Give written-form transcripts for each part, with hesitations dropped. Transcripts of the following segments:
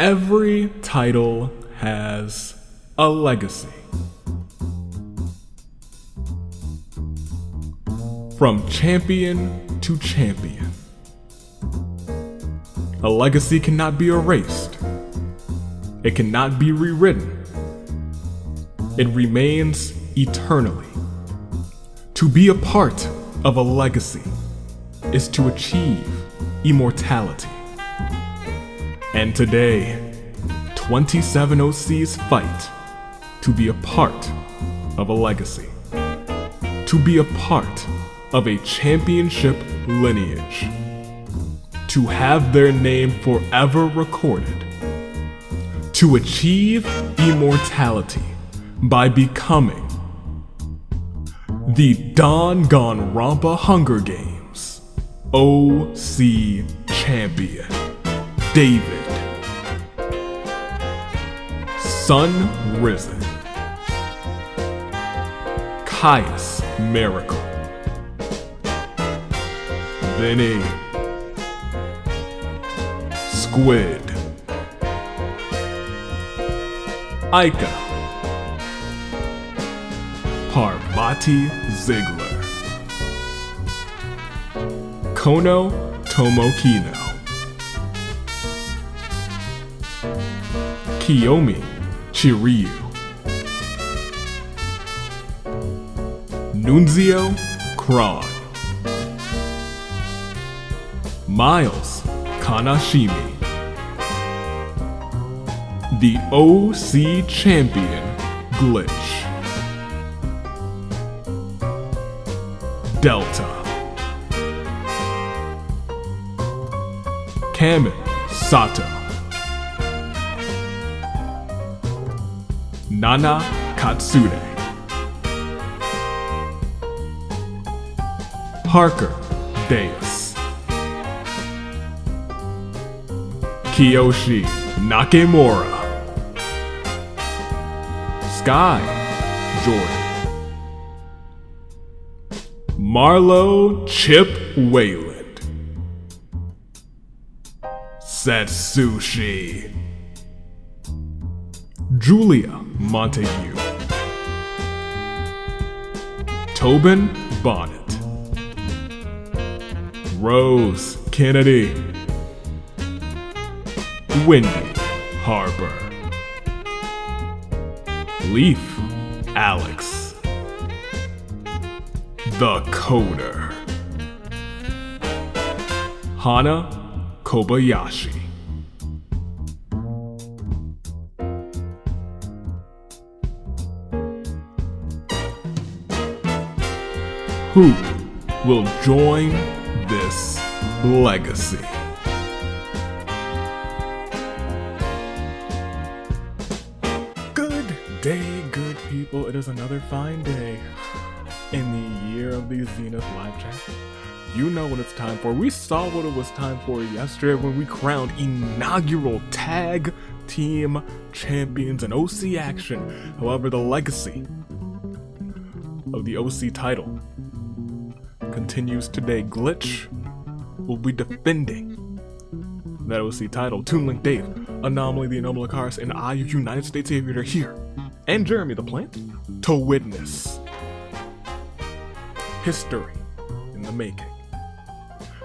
Every title has a legacy. From champion to champion. A legacy cannot be erased. It cannot be rewritten. It remains eternally. To be a part of a legacy is to achieve immortality. And today, 27 OCs fight to be a part of a legacy. To be a part of a championship lineage. To have their name forever recorded. To achieve immortality by becoming the Danganronpa Hunger Games OC Champion, David Sun Risen, Caius Miracle, Vinny, Squid, Aika, Parvati Ziegler, Kono Tomokino, Kiyomi Chiryu, Nunzio Kron, Miles Kanashimi, the OC Champion Glitch, Delta, Kamen Sato, Nana Katsude, Parker Deus, Kiyoshi Nakemura, Sky Jordan, Marlo Chip Wayland, Setsushi, Julia Montague, Tobin Bonnet, Rose Kennedy, Wendy Harper, Leaf Alex, The Coder, Hana Kobayashi. Who will join this legacy? Good day, good people. It is another fine day in the year of the Zenith live chat. You know what it's time for. We saw what it was time for yesterday when we crowned inaugural tag team champions in OC action. However, the legacy of the OC title continues today. Glitch will be defending that OC title. Toon Link Dave, Anomaly the Anomalakaris, and I, your United States Aviator, here, and Jeremy the Plant, to witness history in the making.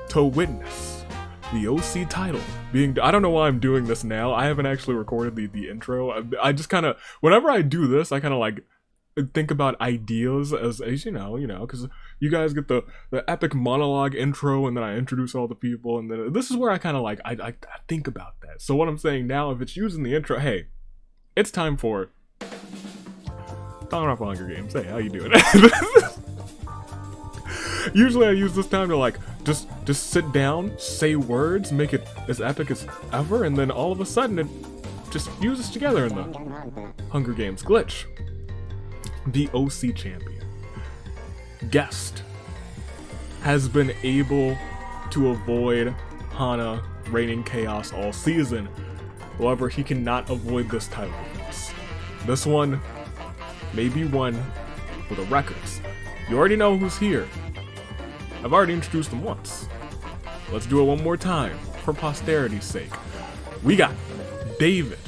To witness the OC title being, I don't know why I'm doing this now. I haven't actually recorded the intro. I just kind of, whenever I do this, I kind of like think about ideas as you know, because you guys get the epic monologue intro, and then I introduce all the people, and then this is where I kind of like, I think about that. So what I'm saying now, if it's using the intro, hey, it's time for Danganronpa Hunger Games. Hey, how you doing? Usually I use this time to like, just sit down, say words, make it as epic as ever, and then all of a sudden it just fuses together in the Hunger Games. Glitch, the OC champion, Guest, has been able to avoid Hana reigning chaos all season. However, he cannot avoid this title defense. This one may be one for the records. You already know who's here. I've already introduced them once. Let's do it one more time for posterity's sake. We got David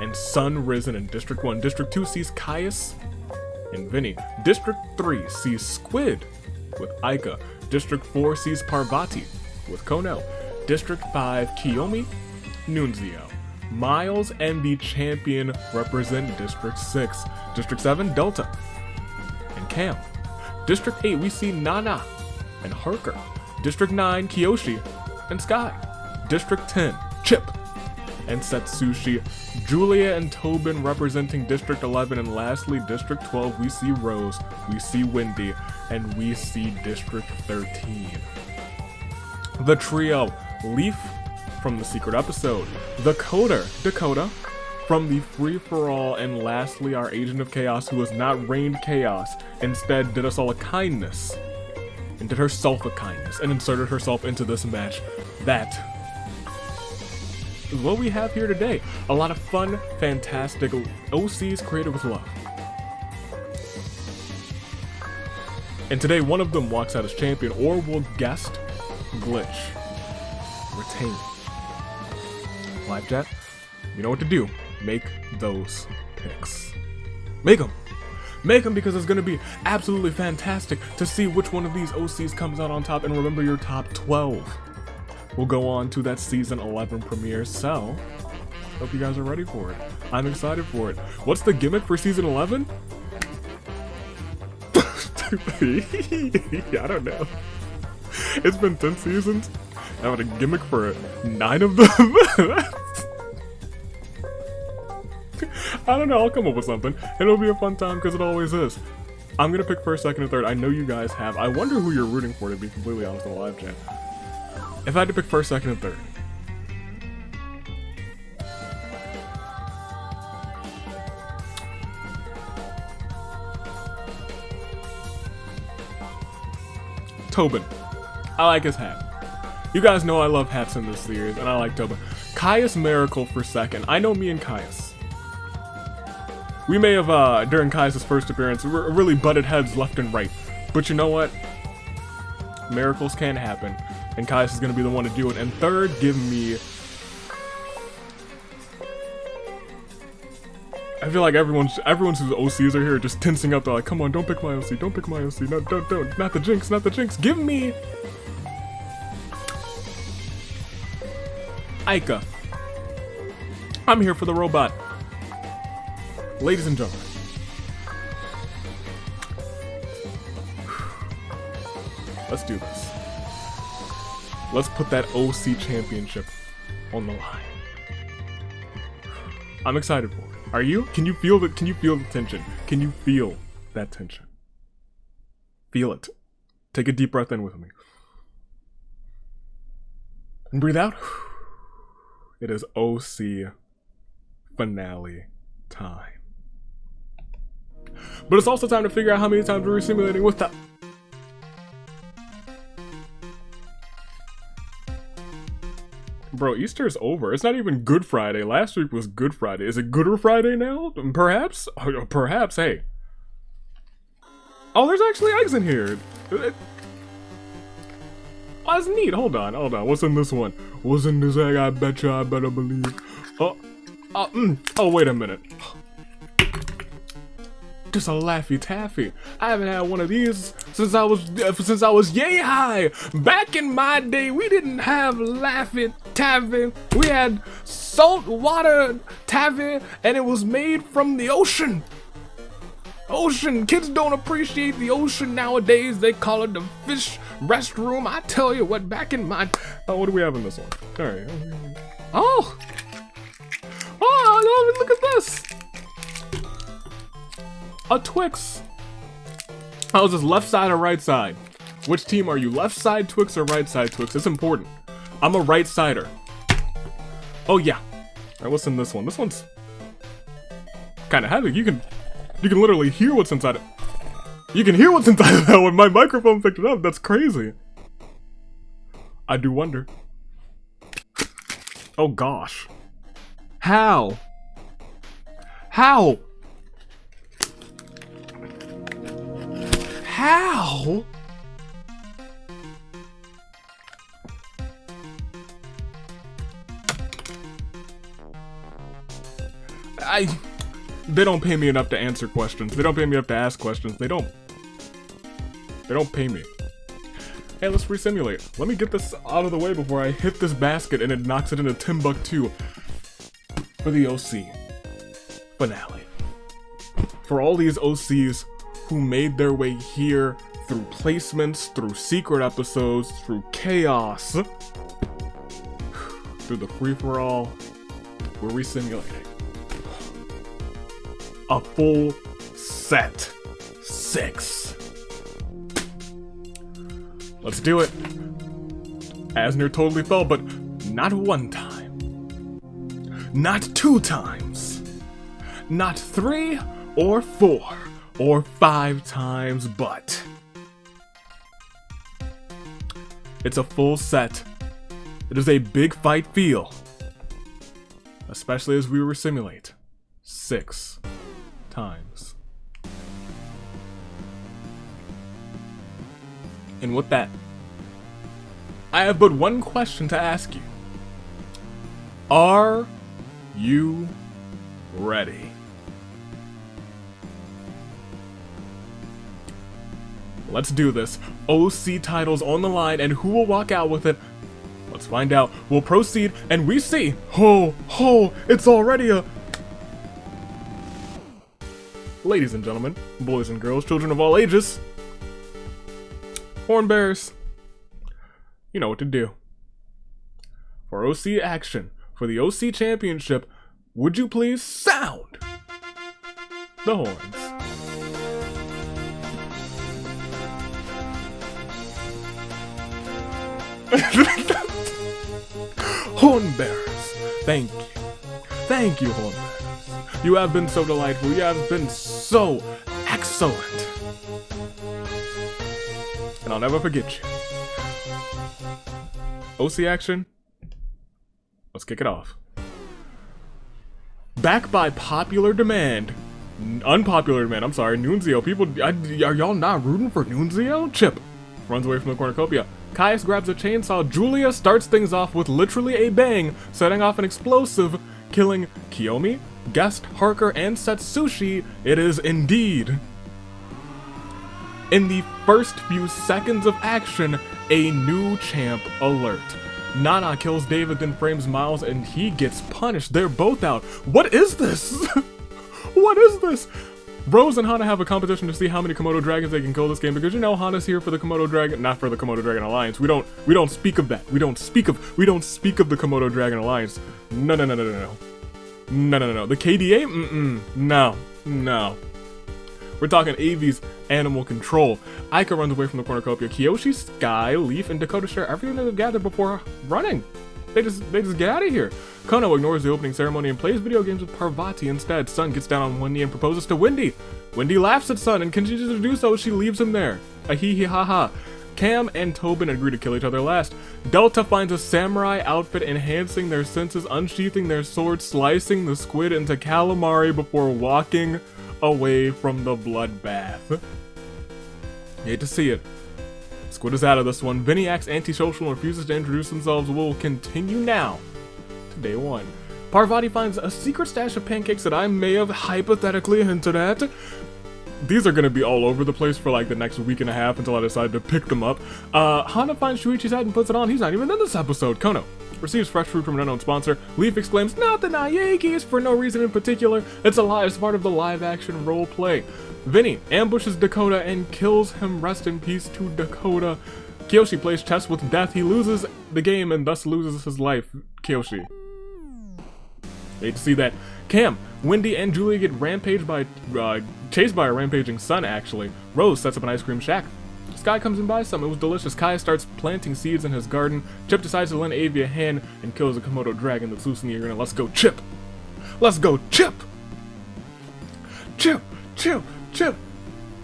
and Sun Risen in District 1. District 2 sees Caius and Vinny. District 3 sees Squid with Aika. District 4 sees Parvati with Konel. District 5, Kiyomi, Nunzio. Miles and the champion represent District 6. District 7, Delta and Cam. District 8, we see Nana and Harker. District 9, Kiyoshi and Sky. District 10, Chip and Setsushi. Julia and Tobin representing District 11. And lastly, District 12, we see Rose, we see Wendy, and we see District 13. The trio, Leaf from the secret episode, the Coder, Dakota, from the free-for-all, and lastly, our Agent of Chaos, who has not reigned chaos, instead did us all a kindness, and did herself a kindness, and inserted herself into this match. That is what we have here today. A lot of fun, fantastic OCs created with love. And today, one of them walks out as champion, or will guest, glitch, retain. Live chat, you know what to do. Make those picks. Make them. Make them, because it's going to be absolutely fantastic to see which one of these OCs comes out on top. And remember, your top 12 will go on to that Season 11 premiere. So, hope you guys are ready for it. I'm excited for it. What's the gimmick for Season 11? I don't know. It's been 10 seasons. I have a gimmick for 9 of them. I don't know, I'll come up with something. It'll be a fun time, because it always is. I'm gonna pick first, second, and third. I know you guys have. I wonder who you're rooting for, to be completely honest, in the live chat. If I had to pick first, second, and third. Tobin. I like his hat. You guys know I love hats in this series, and I like Tobin. Caius Miracle for second. I know me and Caius. We may have, during Caius' first appearance, really butted heads left and right. But you know what? Miracles can happen, and Caius is going to be the one to do it. And third, give me... I feel like everyone's whose OCs are here just tensing up. They're like, come on, don't pick my OC, don't pick my OC, no, don't, not the Jinx, not the Jinx. Give me... Aika. I'm here for the robot. Ladies and gentlemen. Let's do this. Let's put that OC championship on the line. I'm excited for it. Are you? Can you feel the tension? Can you feel that tension? Feel it. Take a deep breath in with me. And breathe out. It is OC finale time. But it's also time to figure out how many times we're simulating with that. Bro, Easter's over. It's not even Good Friday. Last week was Good Friday. Is it Gooder Friday now? Perhaps? Perhaps, hey. Oh, there's actually eggs in here. Oh, that's neat. Hold on. What's in this one? What's in this egg? I betcha, I better believe. Oh, wait a minute. Just a Laffy Taffy. I haven't had one of these since I was yay high. Back in my day, we didn't have Laffy Taffy. We had saltwater taffy, and it was made from the ocean. Ocean. Kids don't appreciate the ocean nowadays. They call it the fish restroom. I tell you what, back in my... Oh, what do we have in this one? All right. Oh, look at this. A Twix. How is this, left side or right side? Which team are you? Left side Twix or right side Twix? It's important. I'm a right sider. Oh yeah. Alright, what's in this one? This one's kind of heavy. You can literally hear what's inside it. You can hear what's inside of that one. My microphone picked it up. That's crazy. I do wonder. Oh gosh. How? How? How? They don't pay me enough to answer questions. They don't pay me enough to ask questions. They don't pay me. Hey, let's resimulate. Let me get this out of the way before I hit this basket and it knocks it into Timbuktu for the OC finale. For all these OCs who made their way here through placements, through secret episodes, through chaos, through the free-for-all, we're resimulating a full set 6. Let's do it. Asner totally fell, but not 1 time. Not 2 times. Not 3 or 4 or 5 times, but it's a full set. It is a big fight feel, especially as we resimulate 6 times. And with that, I have but one question to ask you. Are you ready? Let's do this. OC titles on the line, and who will walk out with it? Let's find out. We'll proceed, and we see. It's already a... Ladies and gentlemen, boys and girls, children of all ages, horn bearers, you know what to do. For OC action, for the OC championship, would you please sound the horns? Horn bearers, thank you. Thank you, horn bearers. You have been so delightful. You have been so excellent. And I'll never forget you. OC action. Let's kick it off. Back by popular demand. Unpopular demand, I'm sorry. Nunzio. People, are y'all not rooting for Nunzio? Chip runs away from the cornucopia. Caius grabs a chainsaw. Julia starts things off with literally a bang, setting off an explosive, killing Kiyomi, Guest, Harker, and Setsushi. It is indeed. In the first few seconds of action, a new champ alert. Nana kills David, then frames Miles, and he gets punished. They're both out. What is this? What is this? Rose and Hana have a competition to see how many Komodo dragons they can kill this game, because you know Hana's here for the Komodo dragon, not for the Komodo Dragon Alliance. We don't speak of that. We don't speak of the Komodo Dragon Alliance. No. The KDA? No. We're talking AV's animal control. Aika runs away from the cornucopia. Kiyoshi, Sky, Leaf, and Dakota share everything they've gathered before running. They just get out of here. Kono ignores the opening ceremony and plays video games with Parvati instead. Sun gets down on one knee and proposes to Wendy. Wendy laughs at Sun and continues to do so as she leaves him there. A hee hee ha ha. Cam and Tobin agree to kill each other last. Delta finds a samurai outfit, enhancing their senses, unsheathing their sword, slicing the squid into calamari before walking away from the bloodbath. Hate to see it. Squid is out of this one. Vinny acts antisocial and refuses to introduce themselves. We'll continue now to day 1. Parvati finds a secret stash of pancakes that I may have hypothetically hinted at. These are going to be all over the place for like the next week and a half until I decide to pick them up. Hana finds Shuichi's head and puts it on. He's not even in this episode. Kono receives fresh fruit from an unknown sponsor. Leaf exclaims, "Not the Naegis!" for no reason in particular. It's a lie. It's part of the live-action role play. Vinny ambushes Dakota and kills him. Rest in peace to Dakota. Kiyoshi plays chess with death. He loses the game and thus loses his life. Kiyoshi. Hate to see that. Cam, Wendy, and Julia get chased by a rampaging Sun, actually. Rose sets up an ice cream shack. Sky comes and buys some. It was delicious. Kai starts planting seeds in his garden. Chip decides to lend Avi a hand and kills a Komodo dragon that's loose in the arena. Let's go, Chip! Let's go, Chip! Chip!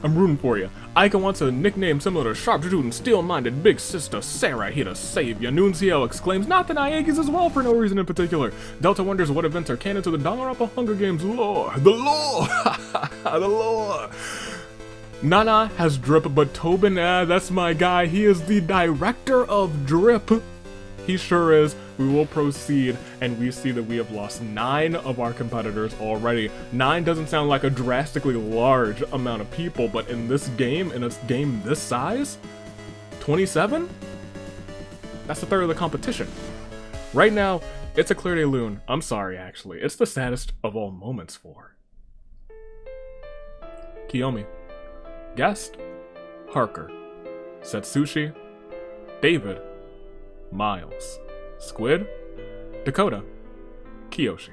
I'm rooting for you. Aika wants a nickname similar to sharpshooting, steel-minded big sister Sarah here to save ya. Nunzio exclaims, "Not the Naegis as well," for no reason in particular. Delta wonders what events are canon to the Danganronpa Hunger Games lore. The lore! The lore! Nana has drip, but Tobin, that's my guy. He is the director of drip. He sure is. We will proceed, and we see that we have lost 9 of our competitors already. 9 doesn't sound like a drastically large amount of people, but in this game, in a game this size, 27? That's a third of the competition. Right now, it's a clear day loon. I'm sorry, actually. It's the saddest of all moments for Kiyomi, Guest, Harker, Setsushi, David, Miles, Squid, Dakota, Kiyoshi.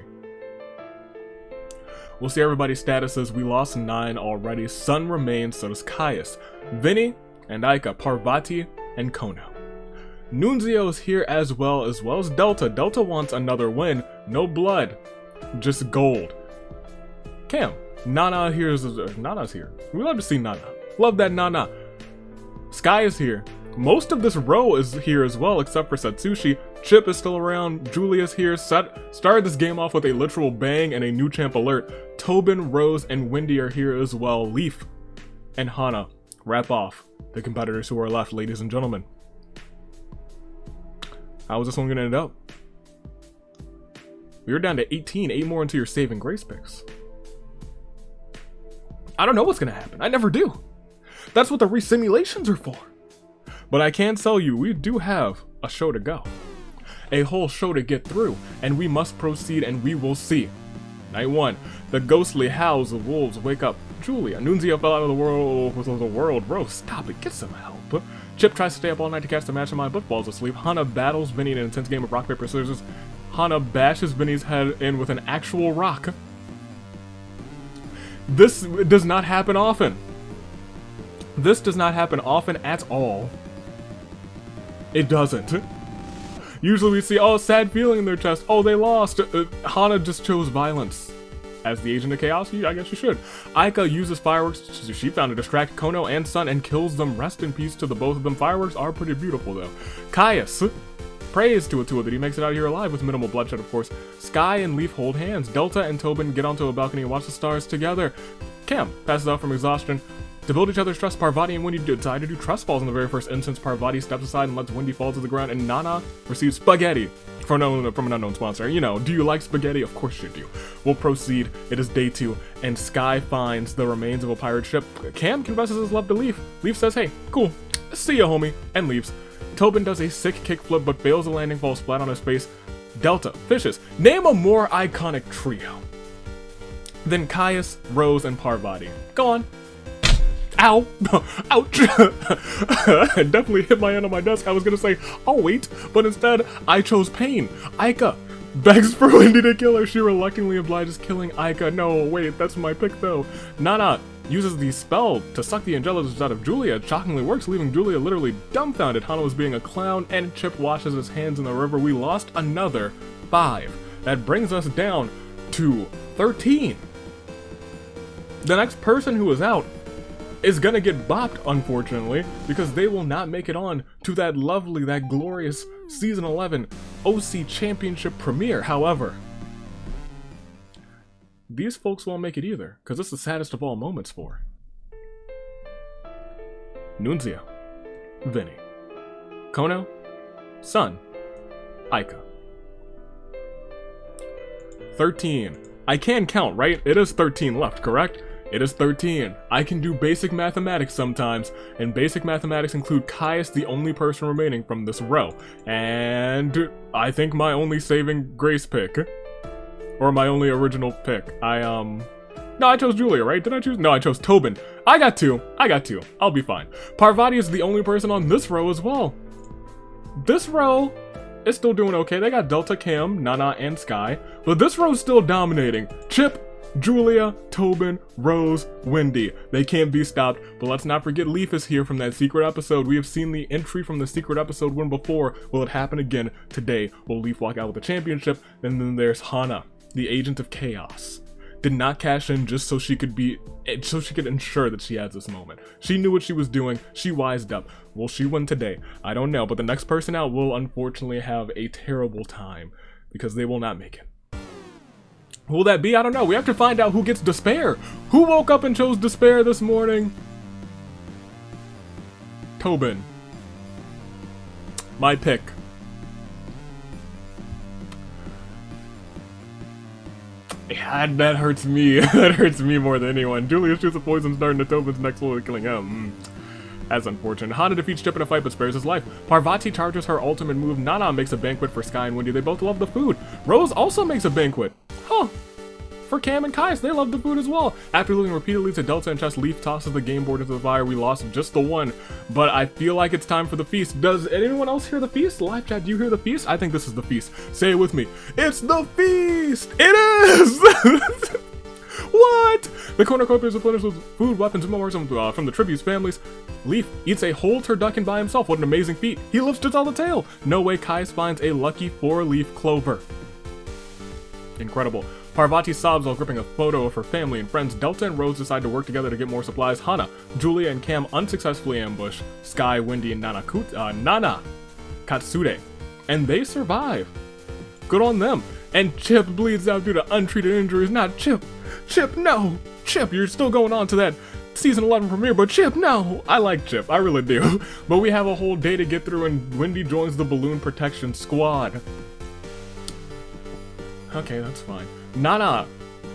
We'll see everybody's statuses. We lost 9 already. Sun remains, so does Caius, Vinny, and Aika, Parvati, and Kono. Nunzio is here as well as Delta. Delta wants another win. No blood, just gold. Cam, Nana here is Nana's here. We love to see Nana. Love that Nana. Sky is here. Most of this row is here as well, except for Setsushi. Chip is still around. Julia's here. Started this game off with a literal bang and a new champ alert. Tobin, Rose, and Wendy are here as well. Leaf and Hana wrap off the competitors who are left, ladies and gentlemen. How is this one gonna end up? We were down to 18, 8 more into your saving grace picks. I don't know what's gonna happen. I never do. That's what the resimulations are for. But I can tell you, we do have a show to go. A whole show to get through, and we must proceed, and we will see. Night 1, the ghostly howls of wolves wake up. Julia, Nunzio fell out of the world. Rose, stop it, get some help. Chip tries to stay up all night to catch the mastermind, but falls asleep. Hana battles Vinny in an intense game of rock, paper, scissors. Hana bashes Vinny's head in with an actual rock. This does not happen often. This does not happen often at all. It doesn't. Usually we see, oh, sad feeling in their chest. Oh, they lost. Hana just chose violence. As the agent of chaos, I guess you should. Aika uses fireworks she found to distract Kono and Sun and kills them. Rest in peace to the both of them. Fireworks are pretty beautiful though. Caius prays to Atua that he makes it out here alive with minimal bloodshed, of course. Sky and Leaf hold hands. Delta and Tobin get onto a balcony and watch the stars together. Cam passes out from exhaustion. To build each other's trust, Parvati and Wendy decide to do trust falls in the very first instance. Parvati steps aside and lets Wendy fall to the ground, and Nana receives spaghetti from an unknown sponsor. You know, do you like spaghetti? Of course you do. We'll proceed. It is day 2, and Sky finds the remains of a pirate ship. Cam confesses his love to Leaf. Leaf says, hey, cool, see ya, homie, and leaves. Tobin does a sick kickflip, but fails the landing, falls flat on his face. Delta fishes. Name a more iconic trio than Caius, Rose, and Parvati. Go on. Ow! Ouch! I definitely hit my hand on my desk. I was gonna say, I'll wait, but instead, I chose pain. Aika begs for Wendy to kill her. She reluctantly obliges, killing Aika. No, wait, that's my pick though. Nana uses the spell to suck the intelligence out of Julia. It shockingly works, leaving Julia literally dumbfounded. Hana was being a clown, and Chip washes his hands in the river. We lost another 5. That brings us down to 13. The next person who is out is gonna get bopped, unfortunately, because they will not make it on to that lovely, that glorious Season 11 OC Championship premiere. However, these folks won't make it either, because it's the saddest of all moments for Nunzio, Vinny, Kono, Sun, Aika. 13. I can count, right? It is 13 left, correct? It is 13. I can do basic mathematics sometimes, and basic mathematics include Caius, the only person remaining from this row. And I think my only saving grace pick, or my only original pick. No, I chose Julia, right? Did I choose? No, I chose Tobin. I got two. I'll be fine. Parvati is the only person on this row as well. This row is still doing okay. They got Delta, Cam, Nana, and Sky, but this row's still dominating. Chip, Julia, Tobin, Rose, Wendy. They can't be stopped, but let's not forget Leaf is here from that secret episode. We have seen the entry from the secret episode one before. Will it happen again today? Will Leaf walk out with the championship? And then there's Hana, the agent of chaos. Did not cash in just so she could ensure that she has this moment. She knew what she was doing. She wised up. Will she win today? I don't know, but the next person out will unfortunately have a terrible time because they will not make it. Who will that be? I don't know. We have to find out who gets despair. Who woke up and chose despair this morning? Tobin. My pick. Yeah, that hurts me. That hurts me more than anyone. Julia shoots a poison dart into Tobin's next bullet, killing him. That's unfortunate. Hana defeats Chip in a fight but spares his life. Parvati charges her ultimate move. Nana makes a banquet for Sky and Wendy. They both love the food. Rose also makes a banquet. Huh. For Cam and Kais, they love the food as well. After losing repeatedly to Delta and Chess, Leaf tosses the game board into the fire. We lost just the one, but I feel like it's time for the feast. Does anyone else hear the feast? Live chat, do you hear the feast? I think this is the feast. Say it with me. It's the feast! It is! What? The cornucopia is replenished with food, weapons, and memoirs from the tribute's families. Leaf eats a whole turducken by himself. What an amazing feat. He lives to tell the tale. No way Kais finds a lucky 4-leaf clover. Incredible. Parvati sobs while gripping a photo of her family and friends. Delta and Rose decide to work together to get more supplies. Hana, Julia, and Cam unsuccessfully ambush Sky, Wendy, and Nana Katsure. And they survive. Good on them. And Chip bleeds out due to untreated injuries. Not Chip. Chip, no! Chip, you're still going on to that season 11 premiere, but Chip, no! I like Chip, I really do. But we have a whole day to get through and Wendy joins the balloon protection squad. Okay, that's fine. Nana's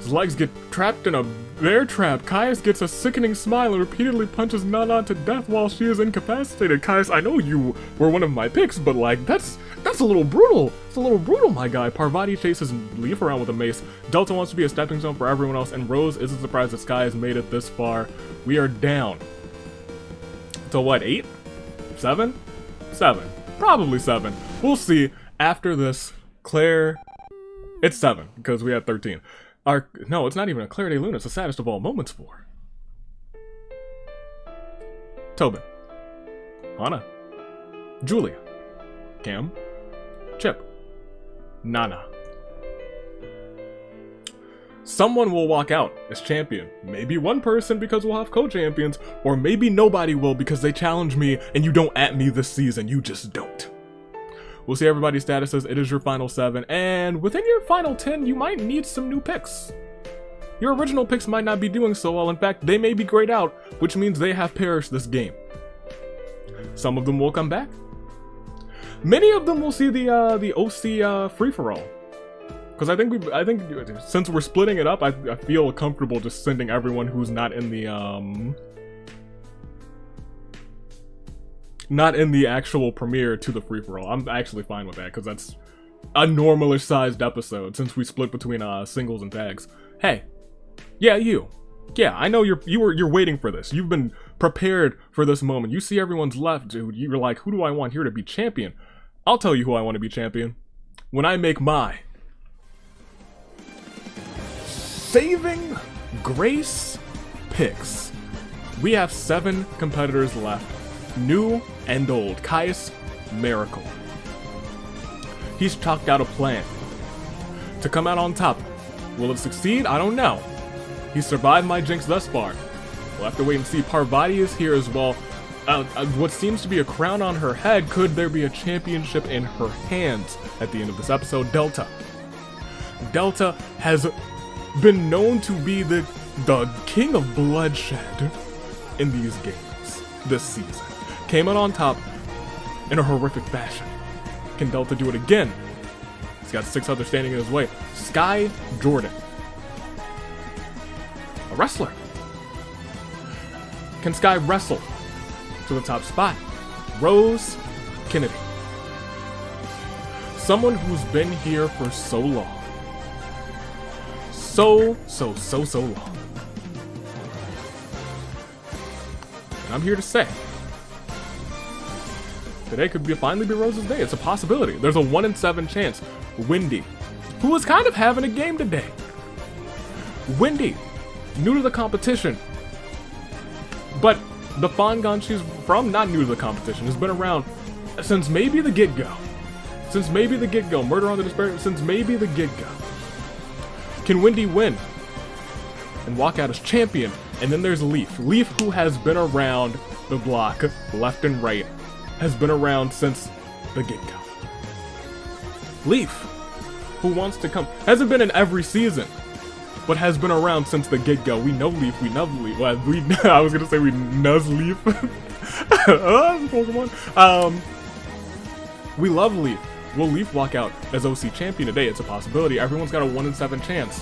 legs get trapped in a bear trap. Kais gets a sickening smile and repeatedly punches Nana to death while she is incapacitated. Kais, I know you were one of my picks, but like, that's a little brutal. It's a little brutal, my guy. Parvati chases Leaf around with a mace. Delta wants to be a stepping stone for everyone else, and Rose isn't surprised that Sky has made it this far. We are down to what, 8? 7? 7. Probably 7. We'll see. After this, Claire... It's 7, because we had 13. No, it's not even a Claire de Luna. It's the saddest of all moments for Tobin, Hana, Julia, Cam, Chip, Nana. Someone will walk out as champion. Maybe one person because we'll have co-champions, or maybe nobody will because they challenge me and you don't at me this season. You just don't. We'll see everybody's statuses. It is your final 7, and within your final 10, you might need some new picks. Your original picks might not be doing so well. In fact, they may be grayed out, which means they have perished this game. Some of them will come back. Many of them will see the OC free-for-all. Because I think since we're splitting it up, I feel comfortable just sending everyone who's not in the actual premiere to the free-for-all. I'm actually fine with that because that's a normalish sized episode since we split between singles and tags. Hey, yeah, you. Yeah, I know you're waiting for this. You've been prepared for this moment. You see everyone's left, dude. You're like, who do I want here to be champion? I'll tell you who I want to be champion. When I make my Saving Grace picks. We have 7 competitors left. New and old. Kais Miracle. He's chalked out a plan to come out on top. Will it succeed? I don't know. He's survived my jinx thus far. We'll have to wait and see. Parvati is here as well. What seems to be a crown on her head. Could there be a championship in her hands at the end of this episode? Delta. Delta has been known to be the king of bloodshed in these games this season. Came out on top in a horrific fashion. Can Delta do it again? He's got 6 others standing in his way. Sky Jordan. A wrestler. Can Sky wrestle to the top spot? Rose Kennedy. Someone who's been here for so long. So long. And I'm here to say, today could finally be Rose's day. It's a possibility. There's a 1 in 7 chance. Wendy, who is kind of having a game today. Wendy, new to the competition. But the Fangon she's from, not new to the competition, has been around since maybe the get-go. Murder on the Despair, since maybe the get-go. Can Wendy win and walk out as champion? And then there's Leaf. Leaf, who has been around the block, left and right, has been around since the get-go. Leaf, who wants to come, hasn't been in every season, but has been around since the get-go. We know Leaf, we love Leaf. Well, I was gonna say we nuzz Leaf. Pokemon. We love Leaf. Will Leaf walk out as OC champion today? It's a possibility. Everyone's got a 1 in 7 chance.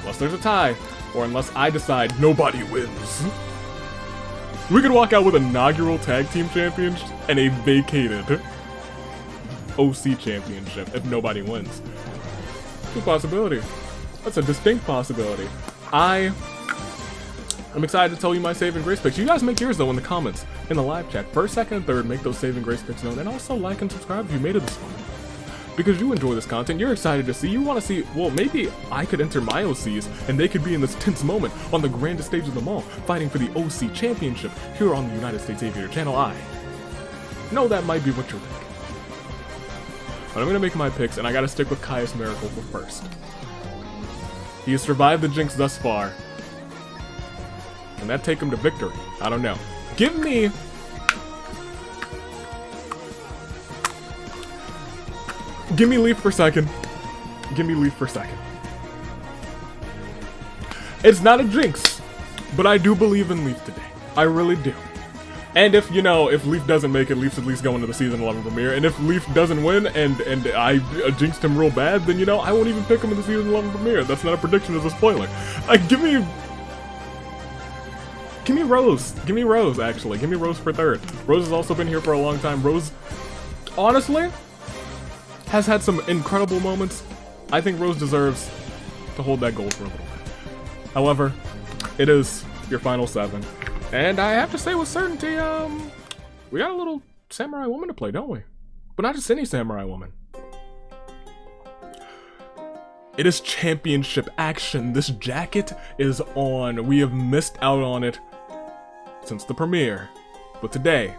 unless there's a tie, or unless I decide nobody wins, we could walk out with inaugural tag team championship and a vacated OC championship if nobody wins. It's a possibility. That's a distinct possibility. I'm excited to tell you my saving grace picks. You guys make yours though in the comments, in the live chat. First, second, and third, make those saving grace picks known, and also like and subscribe if you made it this far. Because you enjoy this content, you're excited to see, you want to see, well, maybe I could enter my OCs, and they could be in this tense moment on the grandest stage of them all, fighting for the OC championship here on the United States Aviator channel. I know that might be what you're thinking. But I'm going to make my picks, and I got to stick with Caius Miracle for first. He has survived the jinx thus far. Can that take him to victory? I don't know. Give me Leaf for second. Give me Leaf for second. It's not a jinx, but I do believe in Leaf today. I really do. And if, you know, if Leaf doesn't make it, Leaf's at least going to the Season 11 premiere. And if Leaf doesn't win and I jinxed him real bad, then, you know, I won't even pick him in the Season 11 premiere. That's not a prediction, it's a spoiler. Give me Rose. Give me Rose, actually. Give me Rose for third. Rose has also been here for a long time. Rose, honestly, has had some incredible moments. I think Rose deserves to hold that gold for a little bit. However, it is your final 7. And I have to say with certainty, we got a little samurai woman to play, don't we? But not just any samurai woman. It is championship action. This jacket is on. We have missed out on it since the premiere. But today,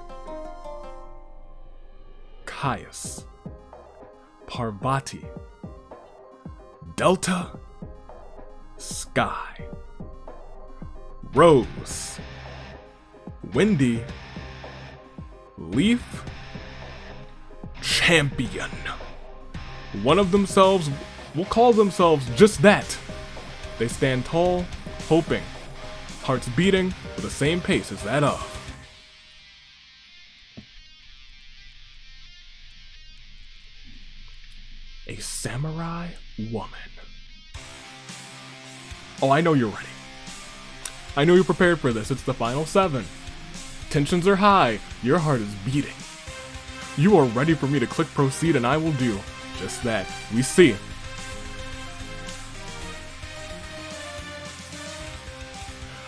Caius, Parvati, Delta, Sky, Rose, Wendy, Leaf, Champion. One of themselves will call themselves just that. They stand tall, hoping, hearts beating with the same pace as that of a samurai woman. Oh, I know you're ready. I know you're prepared for this. It's the final 7. Tensions are high. Your heart is beating. You are ready for me to click proceed, and I will do just that. We see.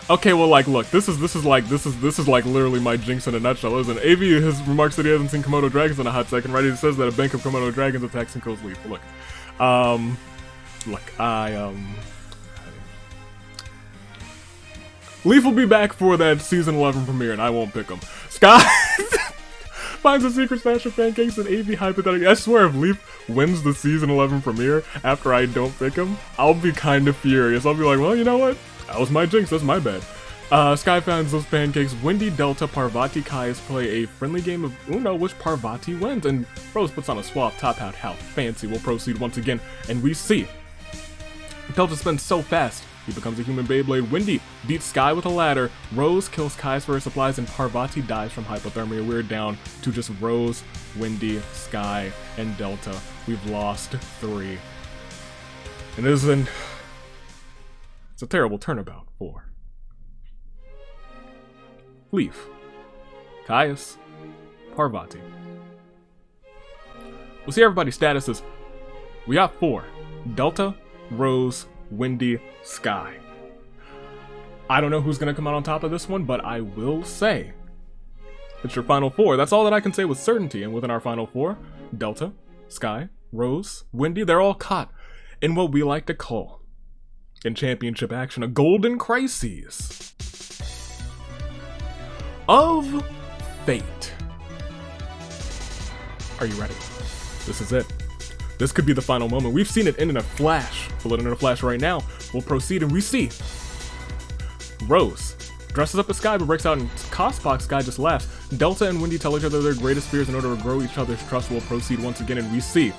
Okay, well, like, look, this is like literally my jinx in a nutshell, isn't it? AV has remarks that he hasn't seen Komodo dragons in a hot second, right? He says that a bank of Komodo dragons attacks and kills Leaf. Look, Leaf will be back for that Season 11 premiere, and I won't pick him. Sky finds a secret stash of pancakes and AV hypothetically. I swear, if Leaf wins the Season 11 premiere after I don't pick him, I'll be kind of furious. I'll be like, well, you know what? That was my jinx, that's my bad. Sky finds those pancakes. Wendy, Delta, Parvati, Caius play a friendly game of Uno, which Parvati wins, and Rose puts on a suave top hat. How fancy. We'll proceed once again, and we see Delta spins so fast, he becomes a human Beyblade. Wendy beats Sky with a ladder. Rose kills Caius for her supplies, and Parvati dies from hypothermia. We're down to just Rose, Wendy, Sky, and Delta. We've lost 3. And it's a terrible turnabout for Leaf, Caius, Parvati. We'll see everybody's statuses. We got 4. Delta, Rose, Wendy, Sky. I don't know who's going to come out on top of this one, but I will say it's your final 4. That's all that I can say with certainty. And within our final 4, Delta, Sky, Rose, Wendy, they're all caught in what we like to call, in championship action, a golden crisis of fate. Are you ready? This is it. This could be the final moment. We've seen it end in a flash. We'll let it in a flash right now. We'll proceed, and we see Rose dresses up as Sky but breaks out in Cosbox. Sky just laughs. Delta and Wendy tell each other their greatest fears in order to grow each other's trust. We'll proceed once again, and we see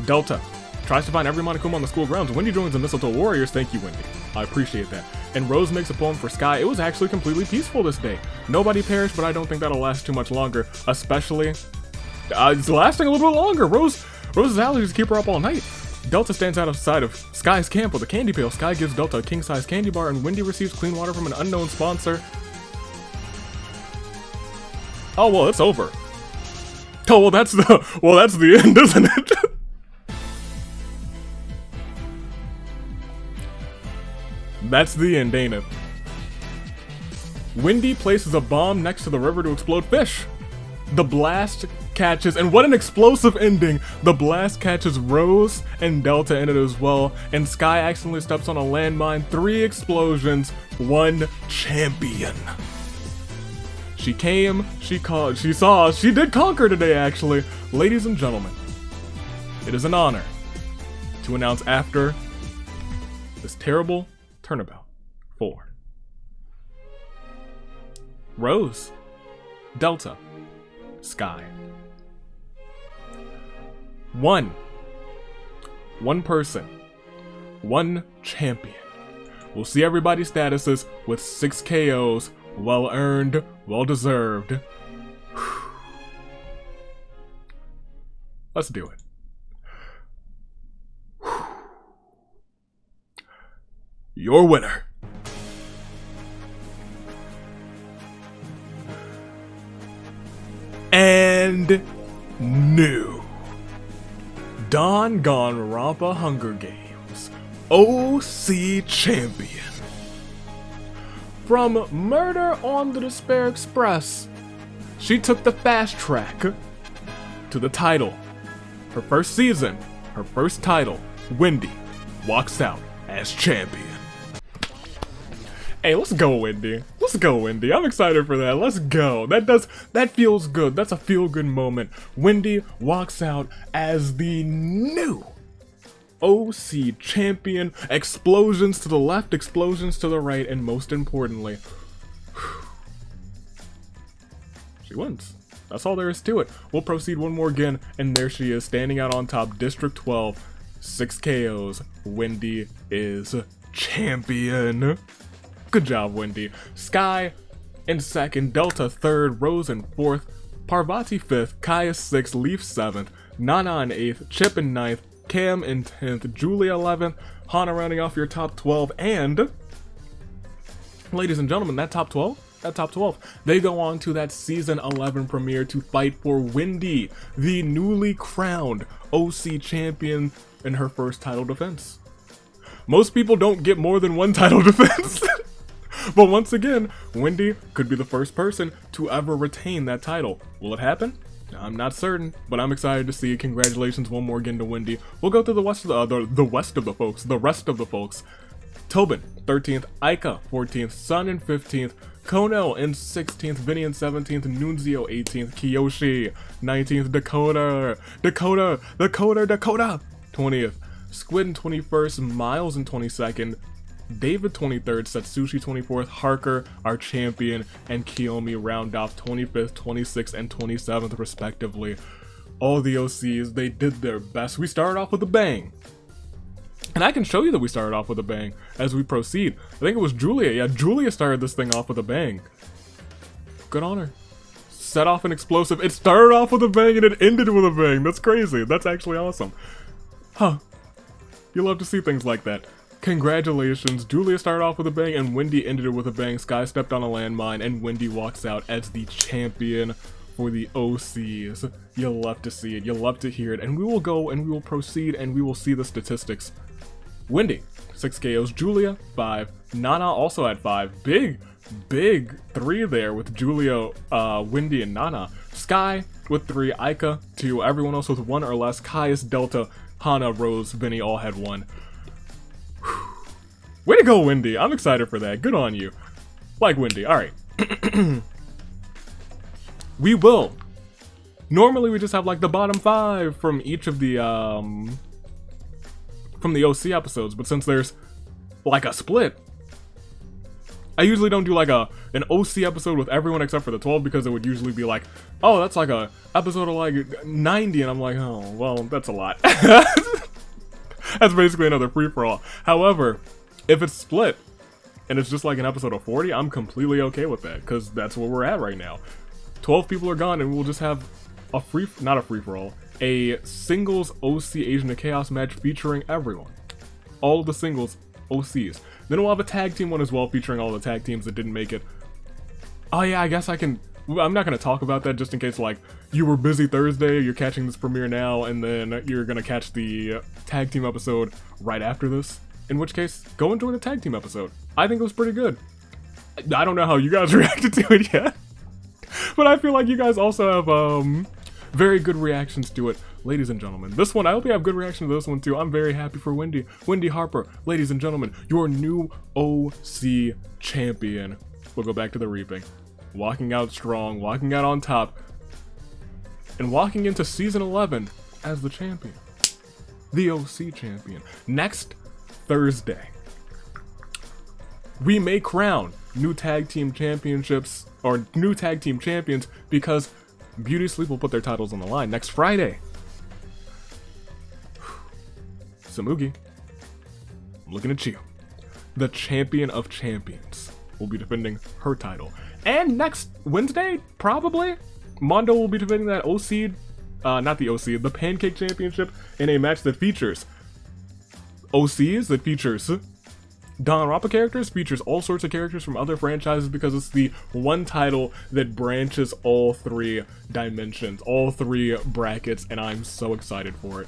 Delta tries to find every Monokuma on the school grounds. Wendy joins the Mistletoe Warriors. Thank you, Wendy. I appreciate that. And Rose makes a poem for Sky. It was actually completely peaceful this day. Nobody perished, but I don't think that'll last too much longer. Especially, it's lasting a little bit longer. Rose's allergies keep her up all night. Delta stands outside of Sky's camp with a candy pail. Sky gives Delta a king-size candy bar, and Wendy receives clean water from an unknown sponsor. Oh, well, it's over. Oh, well, that's the end, isn't it? That's the end, ain't it? Wendy places a bomb next to the river to explode fish. The blast catches, and what an explosive ending! The blast catches Rose and Delta in it as well, and Sky accidentally steps on a landmine. 3 explosions, 1 champion. She came, she called, she saw, she did conquer today, actually. Ladies and gentlemen, it is an honor to announce after this terrible turnabout for Rose, Delta, Sky. One person, 1 champion. We'll see everybody's statuses with 6 KOs. Well earned, well deserved. Let's do it. Your winner. And new Danganronpa Hunger Games OC champion. From Murder on the Despair Express, she took the fast track to the title. Her first season, her first title, Wendy walks out as champion. Hey, let's go, Wendy. Let's go, Wendy. I'm excited for that. Let's go. That feels good. That's a feel-good moment. Wendy walks out as the new OC champion. Explosions to the left, explosions to the right, and most importantly, she wins. That's all there is to it. We'll proceed one more again, and there she is, standing out on top, District 12, 6 KOs. Wendy is champion. Good job, Wendy. Sky in second, Delta third, Rose in fourth, Parvati fifth, Kaya sixth, Leaf seventh, Nana in eighth, Chip in ninth, Cam in 10th, Julia 11th, Hana rounding off your top 12, and ladies and gentlemen, that top 12, they go on to that season 11 premiere to fight for Wendy, the newly crowned OC champion in her first title defense. Most people don't get more than 1 title defense. But once again, Wendy could be the first person to ever retain that title. Will it happen? I'm not certain, but I'm excited to see it. Congratulations one more again to Wendy. We'll go through the rest of the folks. Tobin, 13th, Aika, 14th, Sun in 15th, Konel in 16th, Vinny in 17th, Nunzio 18th, Kiyoshi, 19th, Dakota, 20th, Squid in 21st, Miles in 22nd, David 23rd, Satsushi 24th, Harker, our champion, and Kiyomi round off 25th, 26th, and 27th respectively. All the OCs, they did their best. We started off with a bang. And I can show you that we started off with a bang as we proceed. I think it was Julia. Yeah, Julia started this thing off with a bang. Good on her. Set off an explosive. It started off with a bang and it ended with a bang. That's crazy. That's actually awesome. Huh. You love to see things like that. Congratulations, Julia started off with a bang and Wendy ended it with a bang. Sky stepped on a landmine and Wendy walks out as the champion for the OCs. You'll love to see it, you'll love to hear it, and we will go and we will proceed and we will see the statistics. Wendy, 6 KOs, Julia, 5, Nana also had 5, big 3 there with Julia, Wendy, and Nana. Sky with 3, Aika 2, everyone else with 1 or less, Caius, Delta, Hana, Rose, Vinny all had 1. Way to go, Wendy. I'm excited for that. Good on you. Like Wendy. Alright. We will. Normally we just have like the bottom 5 from each of the from the OC episodes, but since there's like a split, I usually don't do like an OC episode with everyone except for the 12 because it would usually be like, oh, that's like a episode of like 90, and I'm like, oh, well, that's a lot. That's basically another free-for-all. However, if it's split, and it's just like an episode of 40, I'm completely okay with that, because that's where we're at right now. 12 people are gone, and we'll just have a not a free-for-all, a singles OC Agent of Chaos match featuring everyone. All of the singles OCs. Then we'll have a tag team one as well featuring all the tag teams that didn't make it. Oh yeah, I guess I'm not going to talk about that just in case, like, you were busy Thursday, you're catching this premiere now, and then you're going to catch the tag team episode right after this. In which case, go enjoy the tag team episode. I think it was pretty good. I don't know how you guys reacted to it yet, but I feel like you guys also have very good reactions to it. Ladies and gentlemen, this one, I hope you have good reaction to this one too. I'm very happy for Wendy. Wendy Harper, ladies and gentlemen, your new OC champion. We'll go back to the reaping. Walking out strong, walking out on top, and walking into season 11 as the champion. The OC champion. Next Thursday, we may crown new tag team championships, or new tag team champions, because Beauty Sleep will put their titles on the line next Friday. Samugi, I'm looking at you. The champion of champions will be defending her title. And next Wednesday, probably, Mondo will be defending that the Pancake Championship in a match that features OCs, that features Danganronpa characters, features all sorts of characters from other franchises, because it's the one title that branches all three dimensions, all three brackets, and I'm so excited for it.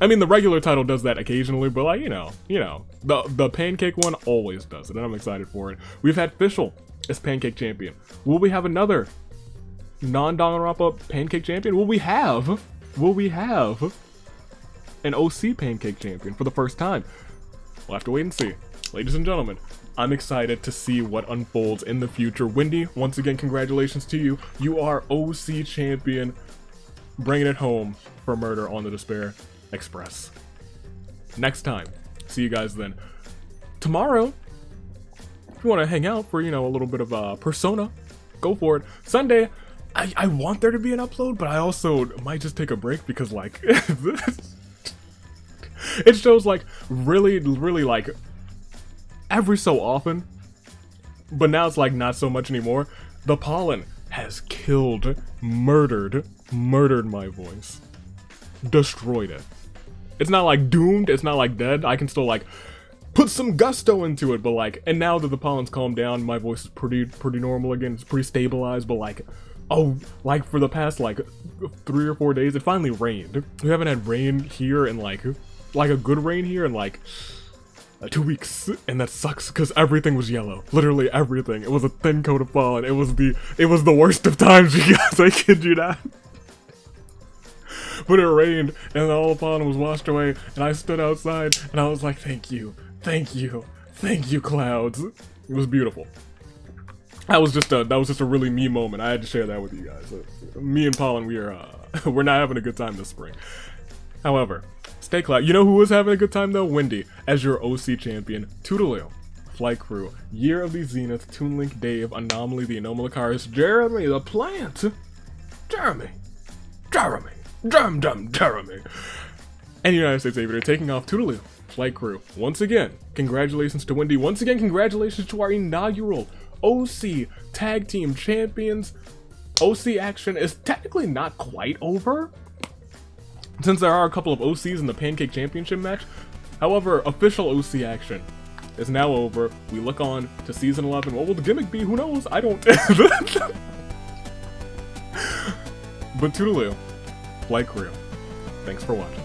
I mean, the regular title does that occasionally, but like, you know, the Pancake one always does it, and I'm excited for it. We've had Fischl as Pancake Champion. Will we have another non-Danganronpa Pancake Champion? Will we have an OC Pancake Champion for the first time? We'll have to wait and see. Ladies and gentlemen, I'm excited to see what unfolds in the future. Wendy, once again, congratulations to you. You are OC Champion, bringing it home for Murder on the Despair Express. Next time, see you guys then. Tomorrow, if you want to hang out for, you know, a little bit of Persona, go for it. Sunday, I want there to be an upload, but I also might just take a break because, like, it shows, like, really, like, every so often, but now it's, like, not so much anymore. The pollen has killed, murdered my voice. Destroyed it. It's not, like, doomed, it's not, like, dead. I can still, like, put some gusto into it, but, like, and now that the pollen's calmed down, my voice is pretty normal again. It's pretty stabilized, but, like, oh, like, for the past, like, 3 or 4 days, it finally rained. We haven't had rain here in, like a good rain here in, like, 2 weeks, and that sucks, because everything was yellow. Literally everything. It was a thin coat of pollen. It was the worst of times, you guys, I kid you not. But it rained, and all the pollen was washed away, and I stood outside, and I was like, thank you, clouds. It was beautiful. That was just a really me moment. I had to share that with you guys. Me and Pollen, we're not having a good time this spring. However, stay cloud. You know who was having a good time though? Wendy, as your OC champion. Toodaloo, Flight Crew, Year of the Zenith, Toon Link Dave, Anomaly, the Anomalicaris, Jeremy the Plant, Jeremy, and United States Aviator taking off Toodaloo, Flight Crew. Once again, congratulations to Wendy. Once again, congratulations to our inaugural OC Tag Team Champions. OC action is technically not quite over, since there are a couple of OCs in the Pancake Championship match. However, official OC action is now over. We look on to season 11. What will the gimmick be? Who knows? I don't. But Toodaloo, Flight Crew, thanks for watching.